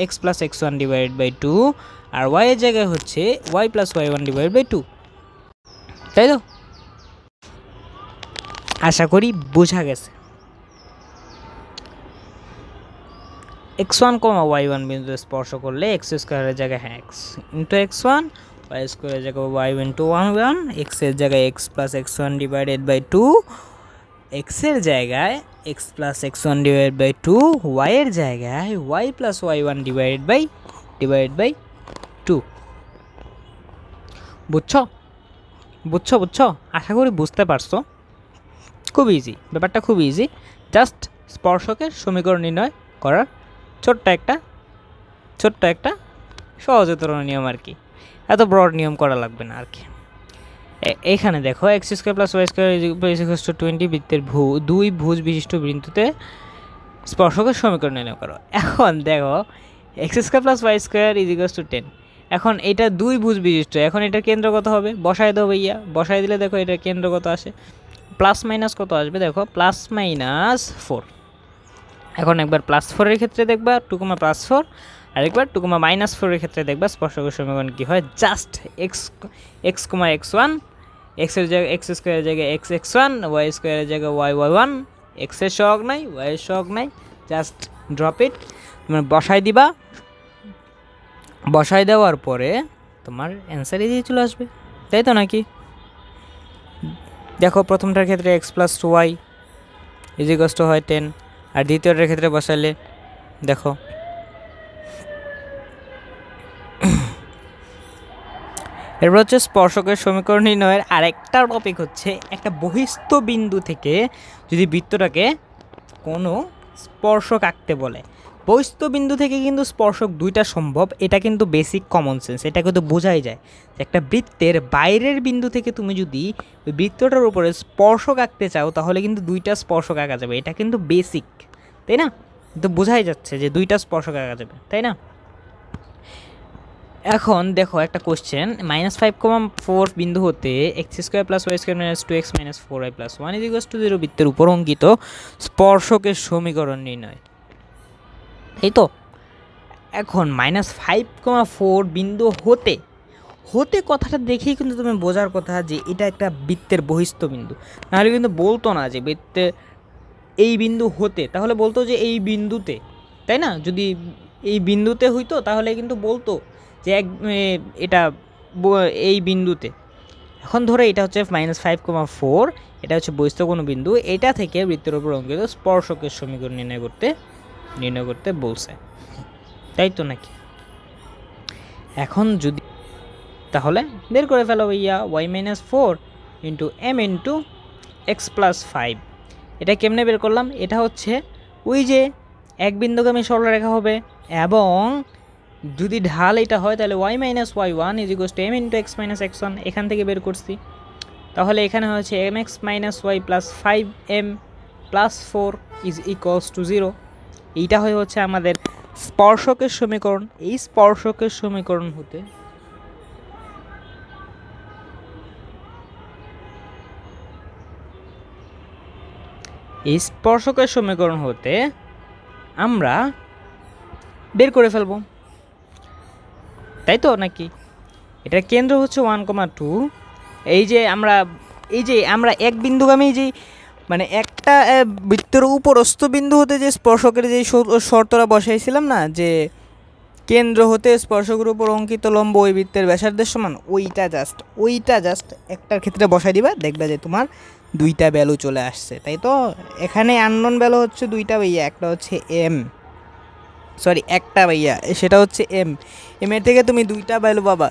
x plus x1 divided by 2 আর y এর জায়গায় হচ্ছে y plus y1 divided by 2, তাই তো? আশা করি বোঝা গেছে। x1, y1 বিন্দুতে স্পর্শ করলে এক্স স্কোয়ারের জায়গায় এক্স ইন্টু x1, ওয়াই স্কোয়ারের জায়গায় y ইন্টু 1 এক্সের জায়গায় x plus x1 divided by 2, এক্সের জায়গায় x plus x1 divided by 2, ওয়াইয়ের জায়গায় y plus y1 divided by 2। বুঝছো? আশা করি বুঝতে পারছো। খুব ইজি, ব্যাপারটা খুব ইজি। জাস্ট স্পর্শকের সমীকরণ নির্ণয় করার ছোট্ট একটা সহজতর নিয়ম আর কি। এত ব্রড নিয়ম করা লাগবে না আর কি। এখানে দেখো x square plus y square is equals to 20 বৃত্তের দুই ভুজ বিশিষ্ট বিন্দুতে স্পর্শকের সমীকরণ নির্ণয় করো। এখন দেখো x square plus y square is equals to 10। এখন এটা দুই ভুজ বিশিষ্ট, এখন এটার কেন্দ্র কত হবে? বসায় দাও ভাইয়া। বসায় দিলে দেখো এটার কেন্দ্র কত আসে, প্লাস মাইনাস কত আসবে? দেখো প্লাস মাইনাস 4। এখন একবার প্লাস 4-এর ক্ষেত্রে দেখবা 2, +4, আরেকবার 2, -4-এর ক্ষেত্রে দেখবা স্পর্শকের সমীকরণ কী হয়। জাস্ট x, x1, এক্সের জায়গায় এক্স স্কোয়ারের জায়গায় x1, ওয়াই স্কোয়ারের জায়গায় y1, এক্সের সহগ নাই, ওয়াইয়ের সহগ নাই, জাস্ট ড্রপ ইট। তোমার বসাই দিবা, বসাই দেওয়ার পরে তোমার অ্যান্সার ইজি চলে আসবে, তাই তো নাকি? দেখো প্রথমটার ক্ষেত্রে x plus y is equals to হয় 10, আর দ্বিতীয়টার ক্ষেত্রে বসাইলে দেখো এরপর হচ্ছে স্পর্শকের সমীকরণ নির্ণয়ের আরেকটা টপিক হচ্ছে একটা বহিস্থ বিন্দু থেকে যদি বৃত্তটাকে কোনো স্পর্শক আঁকতে বলে। বহিস্থ বিন্দু থেকে কিন্তু স্পর্শক দুইটা সম্ভব, এটা কিন্তু বেসিক কমন সেন্স, এটা কিন্তু বোঝাই যায় যে একটা বৃত্তের বাইরের বিন্দু থেকে তুমি যদি ওই বৃত্তটার উপরে স্পর্শক আঁকতে চাও তাহলে কিন্তু দুইটা স্পর্শক আঁকা যাবে, এটা কিন্তু বেসিক, তাই না? তো বোঝাই যাচ্ছে যে দুইটা স্পর্শক আঁকা যাবে, তাই না? এখন দেখো একটা কোশ্চেন, -5,4 বিন্দু হতে x² + y² - 2x - 4y + 1 = 0 বৃত্তের উপর অঙ্কিত স্পর্শকের সমীকরণ নির্ণয়। এই তো এখন -5,4 বিন্দু হতে হতে কথাটা দেখেই কিন্তু তুমি বোঝার কথা যে এটা একটা বৃত্তের বহিস্থ বিন্দু, নাহলে কিন্তু বলতো না যে বৃত্তে এই বিন্দু হতে, তাহলে বলতো যে এই বিন্দুতে, তাই না? যদি এই বিন্দুতে হইতো তাহলে কিন্তু বলতো যে এটা এই বিন্দুতে। এখন ধরো এটা হচ্ছে -5,4, এটা হচ্ছে বহিস্থ কোনো বিন্দু, এটা থেকে বৃত্তের উপর অঙ্কিত স্পর্শকের সমীকরণ নির্ণয় করতে বলছে, তাই তো নাকি? এখন যদি তাহলে বের করে ফেলো ভাইয়া, y - 4 × m × x + 5। এটা কেমনে বের করলাম? এটা হচ্ছে ওই যে এক বিন্দুগামী সরলরেখা হবে, এবং যদি ঢাল এটা হয় তাহলে y - y1 = m × x - x1, এখান থেকে বের করছি। তাহলে এখানে হচ্ছে mx - y + 5m + 4 = 0। এইটা হচ্ছে আমাদের স্পর্শকের সমীকরণ। এই স্পর্শকের সমীকরণ হতে আমরা বের করে ফেলব, তাই তো নাকি? এটার কেন্দ্র হচ্ছে 1,2। এই যে আমরা এক বিন্দুগামী যে মানে একটা বৃত্তের উপরস্থ বিন্দু হতে যে স্পর্শকের যে শর্তটা বসাইছিলাম না, যে কেন্দ্র হতে স্পর্শকের উপর অঙ্কিত লম্ব ওই বৃত্তের ব্যাসার্ধের সমান, ওইটা জাস্ট একটার ক্ষেত্রে বসাই দিবা, দেখবে যে তোমার দুইটা ভ্যালু চলে আসছে। তাই তো এখানে আননোন ভ্যালু হচ্ছে দুইটা ভাইয়া, একটা হচ্ছে একটা ভাইয়া, সেটা হচ্ছে এম এর থেকে তুমি দুইটা ভ্যালু পাবা,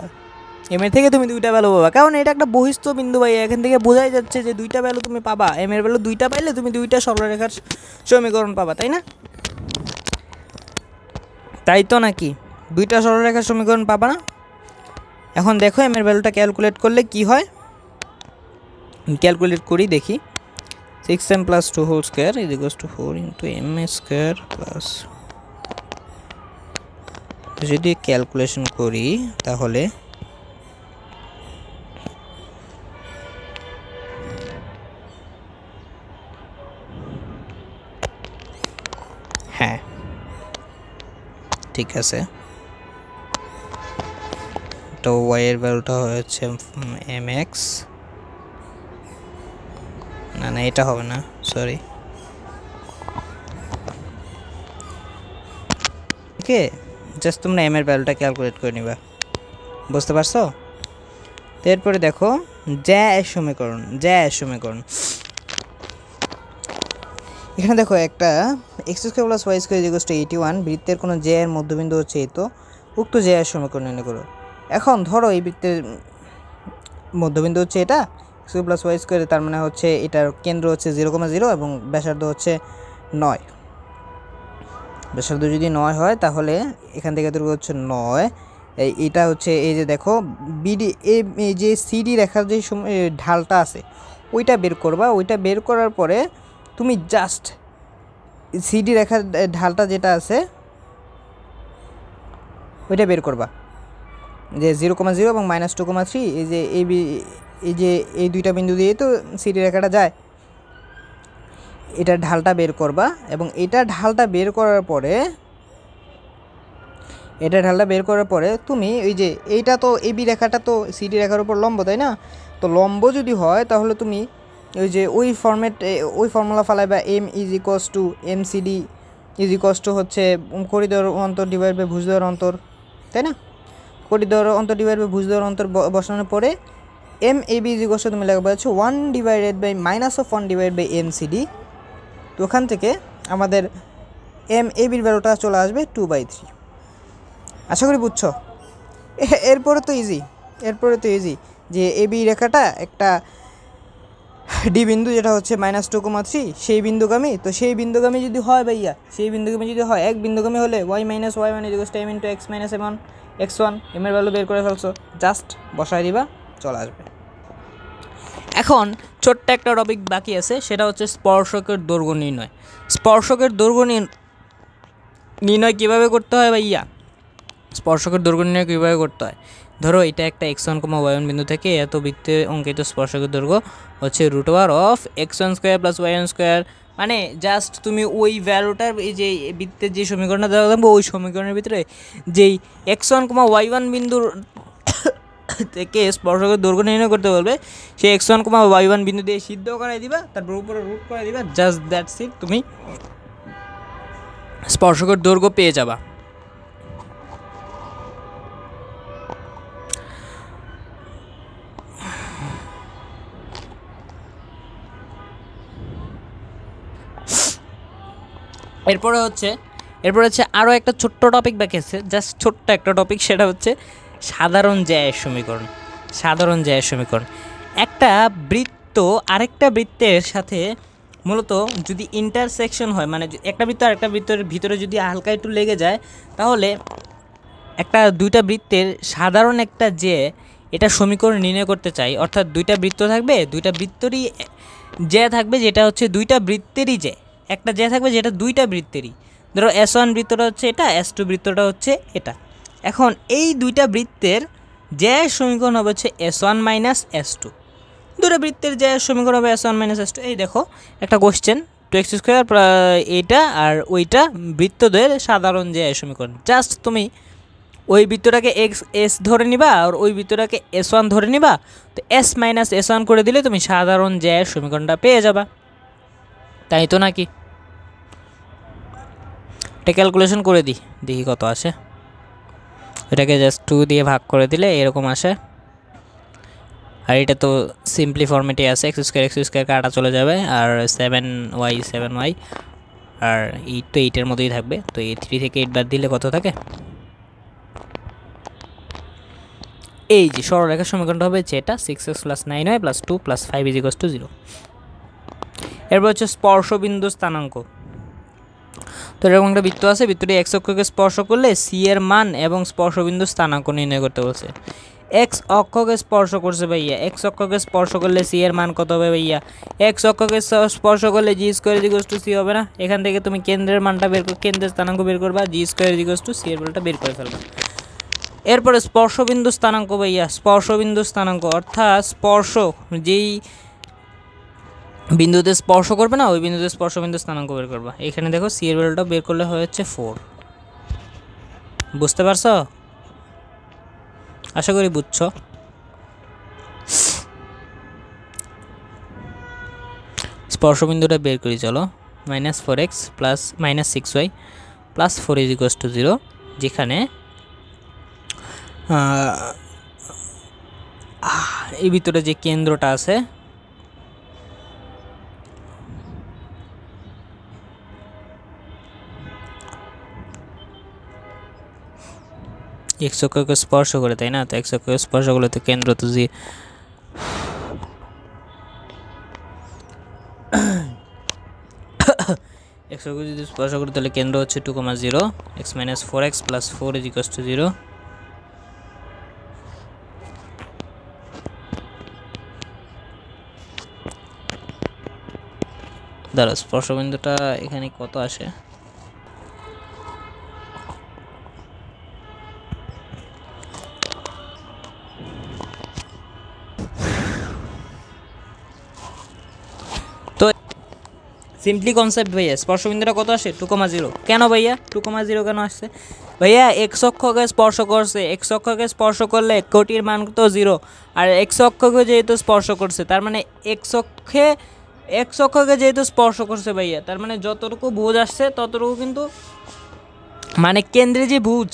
কারণ এটা একটা বহিস্থ বিন্দু ভাইয়া, এখান থেকে বোঝাই যাচ্ছে যে দুইটা ভ্যালু তুমি পাবা। এম এর ভ্যালু দুইটা পাইলে তুমি দুইটা সরলরেখার সমীকরণ পাবা, তাই না? তাই তো নাকি? দুইটা সরলরেখার সমীকরণ পাবা না? এখন দেখো এম এর ভ্যালুটা ক্যালকুলেট করলে কি হয়, ক্যালকুলেট করি দেখি। 6m + 2 whole square = 4 × m² plus, যদি ক্যালকুলেশন করি তাহলে হ্যাঁ ঠিক আছে, তো y এর ভ্যালুটা হচ্ছে mx, না এটা হবে না, সরি। ওকে, জাস্ট তোমরা m এর ভ্যালুটা ক্যালকুলেট করে নিবা, বুঝতে পারছো? এরপরে দেখো জ্যায়ের সমীকরণ। এখানে দেখো একটা x² + y² = 81, বৃত্তের কোনো জ্যা এর মধ্যবিন্দু হচ্ছে এই, তো উক্ত জ্যায়ের সমীকরণ নির্ণয় করো। এখন ধরো এই বৃত্তের মধ্যবিন্দু হচ্ছে এটা x² + y², তার মানে হচ্ছে এটার কেন্দ্র হচ্ছে 0,0 এবং ব্যাসার্ধ হচ্ছে 9। ব্যাসার্ধ যদি 9 হয় তাহলে এখান থেকে দূরত্ব হচ্ছে 9। এটা হচ্ছে এই যে দেখো বিডি, এই যে সিডি রেখার যে ঢালটা আছে ওইটা বের করবা। ওইটা বের করার পরে তুমি জাস্ট সিডি রেখার ঢালটা যেটা আছে ওইটা বের করবা, যে 0,0 এবং -2,3, এই যে এই দুইটা বিন্দু দিয়ে তো সিডি রেখাটা যায়, এটা ঢালটা বের করবা। এবং এটা ঢালটা বের করার পরে তুমি ওই যে এইটা তো এবি রেখাটা তো সিডি রেখার উপর লম্ব, তাই না? তো লম্ব যদি হয় তাহলে তুমি ওই যে ওই ফর্মুলা ফালাইবা, m = mcd হচ্ছে করিডোর অন্তর ডিভাইড বাই ভুজদ্বয়ের অন্তর, তাই না? করিডোর অন্তর ডিভাইড বাই ভুজদ্বয়ের অন্তর বসানোর পরে MAB = তুমি লিখবা হচ্ছে 1 / -1/mcd। তো ওখান থেকে আমাদের MABর ভ্যালুটা চলে আসবে 2/3। আশা করি বুঝছো। এরপরে তো ইজি যে এবি রেখাটা একটা ডি বিন্দু, যেটা হচ্ছে -2,3, সেই বিন্দুগামী। তো সেই বিন্দুগামী যদি হয় ভাইয়া, এক বিন্দুগামী হলে y - y1 = m × x - x1, m এর ভ্যালু বের করে ফেলছো, জাস্ট বসাই দিবা, চলে আসবে। এখন ছোট্ট একটা টপিক বাকি আছে, সেটা হচ্ছে স্পর্শকের দৈর্ঘ্য নির্ণয়। স্পর্শকের দৈর্ঘ্য নির্ণয় কীভাবে করতে হয় ভাইয়া? স্পর্শকের দৈর্ঘ্য নির্ণয় কীভাবে করতে হয়? ধরো এটা একটা x1, y1 বিন্দু থেকে এত বৃত্তে অঙ্কিত স্পর্শকের দৈর্ঘ্য হচ্ছে √x1² + y1²। মানে জাস্ট তুমি ওই ভ্যালুটার এই যে বৃত্তের যে সমীকরণটা দেওয়া থাকবে ওই সমীকরণের ভিতরে যেই x1, y1 বিন্দুর থেকে স্পর্শকের দৈর্ঘ্য নির্ণয় করতে বলবে, সেই x1, y1 বিন্দু দিয়ে সিদ্ধ করাই দিবা, তারপর উপরে রুট করে দিবা, জাস্ট দ্যাটস ইট, তুমি স্পর্শকের দৈর্ঘ্য পেয়ে যাবা। এরপরে হচ্ছে আরও একটা ছোট্ট টপিক বাকি আছে, জাস্ট ছোট্ট একটা টপিক, সেটা হচ্ছে সাধারণ জ্যায়ের সমীকরণ। সাধারণ জ্যায়ের সমীকরণ, একটা বৃত্ত আরেকটা বৃত্তের সাথে মূলত যদি ইন্টারসেকশন হয়, মানে একটা বৃত্ত আরেকটা বৃত্তের ভিতরে যদি হালকা একটু লেগে যায়, তাহলে দুইটা বৃত্তের সাধারণ একটা জ্যা, এটা সমীকরণ নির্ণয় করতে চাই। অর্থাৎ দুইটা বৃত্ত থাকবে, দুইটা বৃত্তেরই জ্যা থাকবে যেটা হচ্ছে দুইটা বৃত্তেরই জ্যা, একটা জ্যা থাকবে যেটা দুইটা বৃত্তেরই। ধরো S1 বৃত্তটা হচ্ছে এটা, S2 বৃত্তটা হচ্ছে এটা। এখন এই দুইটা বৃত্তের জ্যায়ের সমীকরণ হবে হচ্ছে S1 - S2। দুটো বৃত্তের জ্যায়ের সমীকরণ হবে S1 - S2। এই দেখো একটা কোশ্চেন, 2x² এইটা আর ওইটা বৃত্তদ্বয়ের সাধারণ জ্যায়ের সমীকরণ। জাস্ট তুমি ওই বৃত্তটাকে S ধরে নিবা আর ওই বৃত্তটাকে S1 ধরে নিবা, তো S - S1 করে দিলে তুমি সাধারণ জ্যায়ের সমীকরণটা পেয়ে যাবা, তাই তো নাকি? এটা ক্যালকুলেশন করে দেখি কত আসে। এটাকে জাস্ট 2 দিয়ে ভাগ করে দিলে এরকম আসে। আর এটা তো সিম্পলি ফর্মেটে আছে, x² কাটা চলে যাবে, আর 7y আর 8 তো 8-এর মতোই থাকবে। তো এই 3 থেকে 8 বাদ দিলে কত থাকে? এই যে সরলরেখার সমীকরণটা হবে যেটা 6x + 9y + 2 + 5 = 0। এরপর হচ্ছে স্পর্শবিন্দু স্থানাঙ্ক। তো এরকম একটা বৃত্ত আছে, বৃত্তটি x অক্ষকে স্পর্শ করলে c এর মান এবং স্পর্শবিন্দু স্থানাঙ্ক নির্ণয় করতে বলছে। x অক্ষকে স্পর্শ করছে ভাইয়া, x অক্ষকে স্পর্শ করলে c এর মান কত হবে ভাইয়া? x অক্ষকে স্পর্শ করলে g² = c হবে না? এখান থেকে তুমি কেন্দ্রের মানটা কেন্দ্রের স্থানাঙ্ক বের করবা, g² = c এর ভ্যালুটা বের করে ফেলবা। এরপরে স্পর্শবিন্দু স্থানাঙ্ক ভাইয়া, স্পর্শবিন্দু স্থানাঙ্ক অর্থাৎ স্পর্শ যেই বিন্দুতে স্পর্শ করবে না ওই বিন্দুতে স্পর্শবিন্দু স্থানাঙ্ক বের করবা। এখানে দেখো c এর ভ্যালুটা বের করলে হচ্ছে 4। বুঝতে পারছো? আশা করি বুঝছো। স্পর্শবিন্দুটা বের করি চলো। -4x + -6y + 4 = 0, যেখানে এই ভিতরে যে কেন্দ্রটা আছে x অক্ষকে স্পর্শ করে, তাই না? তো x অক্ষকে স্পর্শ করলে তো কেন্দ্র তো যে x অক্ষকে যদি স্পর্শ করে তাহলে কেন্দ্র হচ্ছে 2, 0, x - 4x + 4 = 0। দাঁড়া, স্পর্শবিন্দুটা এখানে কত আসে? তো সিম্পলি কনসেপ্ট ভাইয়া, স্পর্শবিন্দুটা কত আসে? 2, 0। কেন ভাইয়া 2, 0 কেন আসছে ভাইয়া? x অক্ষকে স্পর্শ করছে, x অক্ষকে স্পর্শ করলে কোটির মান তো 0, আর x অক্ষকে যেহেতু স্পর্শ করছে তার মানে x অক্ষকে যেহেতু স্পর্শ করছে ভাইয়া, তার মানে যতটুকু ভুজ আসছে ততটুকু কিন্তু মানে কেন্দ্রে যে ভুজ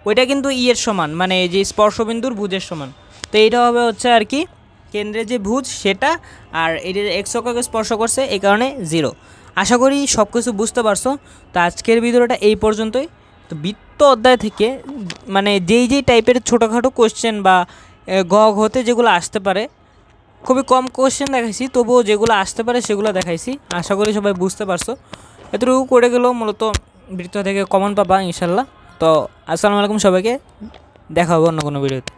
ওইটা কিন্তু এর সমান, মানে যে স্পর্শবিন্দুর ভুজের সমান। তো এইটা হবে হচ্ছে আর কি কেন্দ্রে যে ভুজ সেটা, আর এটা x অক্ষকে স্পর্শ করছে এই কারণে 0। আশা করি সব কিছু বুঝতে পারছো। তো আজকের ভিডিওটা এই পর্যন্তই। তো বৃত্ত অধ্যায় থেকে মানে যেই টাইপের ছোটোখাটো কোশ্চেন বা হতে যেগুলো আসতে পারে, খুবই কম কোশ্চেন দেখাইছি, তবুও যেগুলো আসতে পারে সেগুলো দেখাইছি। আশা করি সবাই বুঝতে পারছো। এতটুকু করে গেলেও মূলত বৃত্ত থেকে কমন পাবা ইনশাল্লাহ। তো আসসালামু আলাইকুম সবাইকে, দেখা হবে অন্য কোনো ভিডিওতে।